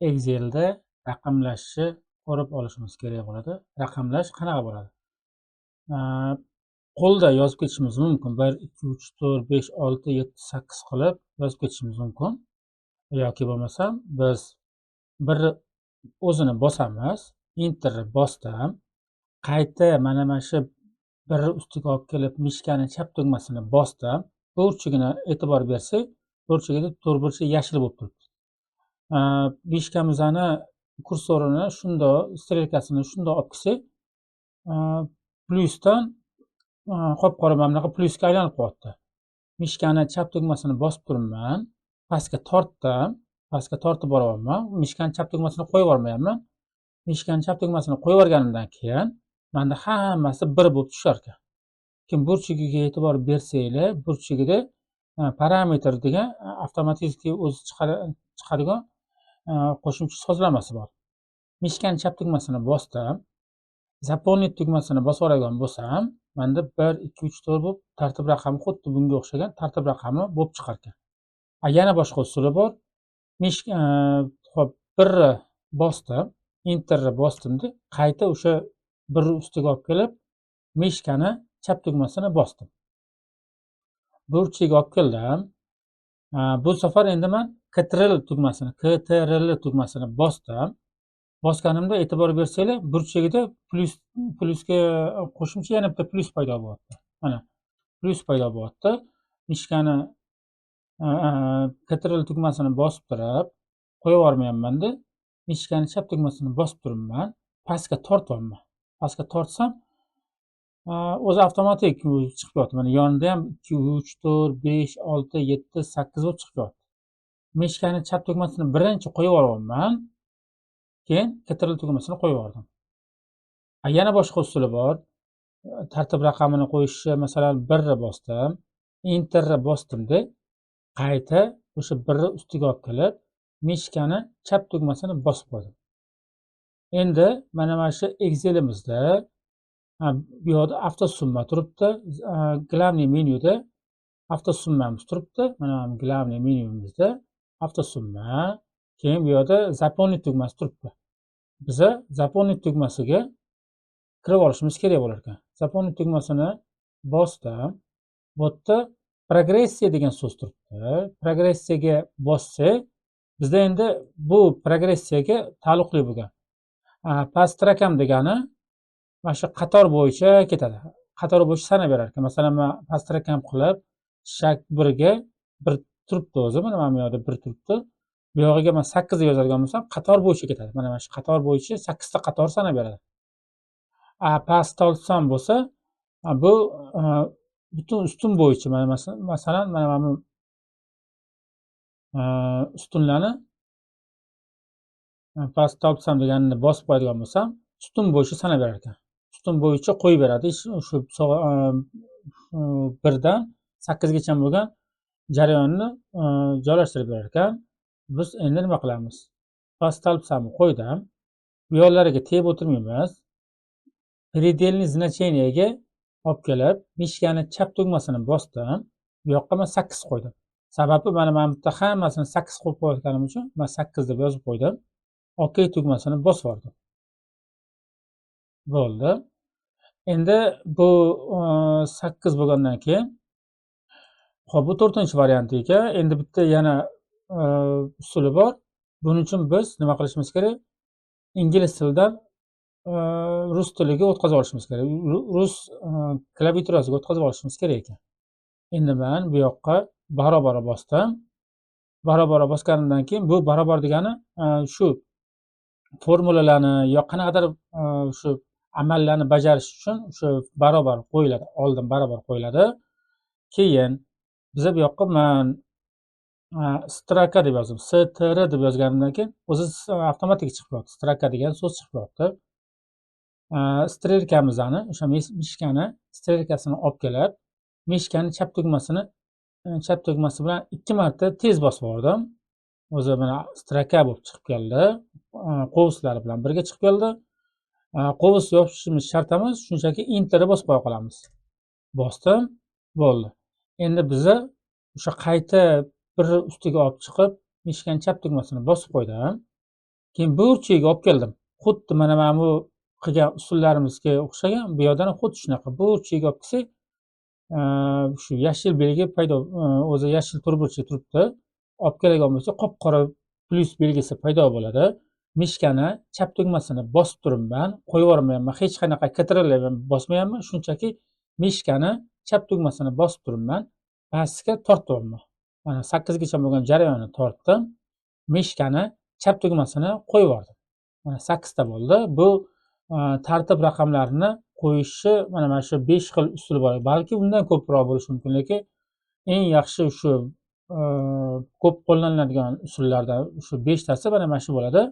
Excel'da raqamlashni ko'rib olishimiz kerak bo'ladi. Raqamlash qanaqa bo'ladi? Qo'lda yozib ketishimiz mumkin. 1, 2, 3, 4, 5, 6, 7, 8 qilib yozib ketishimiz mumkin. Yoki bo'lmasam biz bir o'zini bosamiz, Enter'ni bosdim. Qayta mana shu biri ustiga olib kelib, mishkani chap tugmasini bosdim. Burchigini e'tibor bersak, burchigida to'rtburchak yashil bo'lib turibdi. Mishkamizni kursorini shundoq, strelkasini shundoq olib kelsak, plyusdan qop-qora mana bunaqa plyusga aylanib qolyapti. Mishkani chap tugmasini bosib turibman, pastga tortdim, pastga tortib boryapman. Mishkani chap tugmasini qo'yib yubormayapman. Mishkani chap tugmasini qo'yib yuborganimdan keyin manda hammasi bir bo'lib tushar ekan. Keyin burchigiga e'tibor bersanglar, burchigida parametr degan avtomatik o'zi chiqadigan qo'shimcha sozlamasi bor. Mishkani chap tugmasini bosdim. Zaполнить tugmasini bosib oladigan bo'lsam, menda 1, 2, 3, 4 bo'lib tartib raqami xuddi bunga o'xshagan tartib raqami bo'lib chiqar ekan. Yana boshqa usuli bor. Xo'p, birni bosdim, Enter'ni bosdimda, qayta o'sha birni ustiga olib kelib, mishkani chap tugmasini bosdim. Burchiga olib keldim. Bu safar endi men Ctrl tugmasini bosdim. Bosganimda e'tibor bersanglar, burchagida plyusga qo'shimcha yana bitta plyus paydo bo'lyapti. Mana plyus paydo bo'lyapti. Mishkani Ctrl tugmasini bosib turib, qo'yib yubormayapman-da. Mishkani chap tugmasini bosib turibman, pastga tortyapman. Pastga tortsam, o'zi avtomatik chiqib qo'yapti. Mana yonida ham 2, 3, 4, 5, 6, 7, 8 bo'lib chiqib qo'yapti. Mishkani chap tugmasini birinchi qo'yib yuboryapman. Keyin Ctrl tugmasini qo'yib yubordim. Yana boshqa usuli bor. Tartib raqamini qo'yishni, masalan, 1 ni bosdim, Enter'ni bosdimda, qayta o'sha 1 ni ustiga olib kelib, mishkani chap tugmasini bosib qo'ydim. Endi mana shu Excel'imizda bu yoqda avtosumma turibdi. Главный menyuda avtosummamiz turibdi. Mana главный menyumizda avtosumma, keyin bu yoqda заполнить tugmasi turibdi. Biza заполнить tugmasiga kirib olishimiz kerak bo'lar ekan. Заполнить tugmasini bosdim. Bu yerda progressiya degan so'z turibdi. Progressiyaga bossak, bizda endi bu progressiyaga taalluqli bo'lgan. Past rakam degani mana shu qator bo'yicha ketadi. Qator bo'yicha sanab berar ekan. Masalan, men past rakam qilib, shak 1 ga 1 turibdi o'zi. Mana bu yoqda 1 turibdi. Bu yog'iga men 8 yozadigan bo'lsam, qator bo'yicha ketadi. Mana shu qator bo'yicha 8 ta qator sanab beradi. Past olsam bo'lsa, bu butun ustun bo'yicha, masalan, mana bu ustunlarni past olsam deganini bosib qo'yadigan bo'lsam, ustun bo'yicha sanab berar ekan. Ustun bo'yicha qo'yib beradi. Shu 1 dan 8 gacha bo'lgan jarayonni joylashtirib berar ekan. Biz endi nima qilamiz? Past olsamni qo'ydim. Bu yo'llariga tegib o'tirmaymiz. Предельный значениyaga olib kelib, mishkani chap tugmasini bosdim. Bu yoqqa men 8 qo'ydim. Sababi mana bu yerda hammasini 8 qo'yib qo'yganim uchun men 8 deb yozib qo'ydim. OK tugmasini bosib yubordim. Bo'ldi. Endi bu 8 bo'lgandan keyin, xo'p, bu 4-variant ekan. Endi bitta yana usuli bor. Buning uchun biz nima qilishimiz kerak? Ingliz tilidan rus tiliga o'tkazib olishimiz kerak. Rus klaviaturasiga o'tkazib olishimiz kerak ekan. Endi men bu yoqqa barobar bosdim. Barobar bosganimdan keyin, bu barobar degani shu formulalarni yo qanaqadir shu amallarni bajarish uchun shu barobar qo'yiladi. Oldin barobar qo'yiladi. Keyin biza bu yoqqa men stroka deb yozdim. str deb yozganimdan keyin o'zi avtomatik chiqib qo'yadi. Stroka degan so'z chiqib qo'yapti. Strelkamizni, o'sha mishkani strelkasini olib kelib, mishkani chap tugmasi bilan 2 marta tez bosib yubordim. O'zi mana stroka bo'lib chiqib keldi. Qovuslari bilan birga chiqib keldi. Qovus yopishimiz shart emas, shunchaki Enter'ni bosib qo'ya qolamiz. Bosdim, bo'ldi. Endi biza o'sha qayta bir ustiga olib chiqib, mishkani chap tugmasini bosib qo'ydim. Keyin burchiga olib keldim. Xuddi mana bu qilgan usullarimizga o'xshagan, bu yerdan ham xuddi shunaqa burchiga olib kelsak, shu yashil belgi paydo, o'zi yashil turburchak turibdi. Olib keladigan bo'lsa, qop-qora plyus belgisi paydo bo'ladi. Mishkani chap tugmasini bosib turibman, qo'yib yubormayapman. Hech qanaqa Ctrl ham bosmayapman. Shunchaki mishkani chap tugmasini bosib turibman. Pastga tortyapman. Mana 8 gacha bo'lgan jarayonni tortdim. Mishkani chap tugmasini qo'yib yubordim. Mana 8 ta bo'ldi. Bu tartib raqamlarini qo'yishni mana shu 5 xil usuli bor. Balki undan ko'proq bo'lishi mumkin, lekin eng yaxshi shu ko'p qo'llaniladigan usullardan shu 5 tasi mana shu bo'ladi.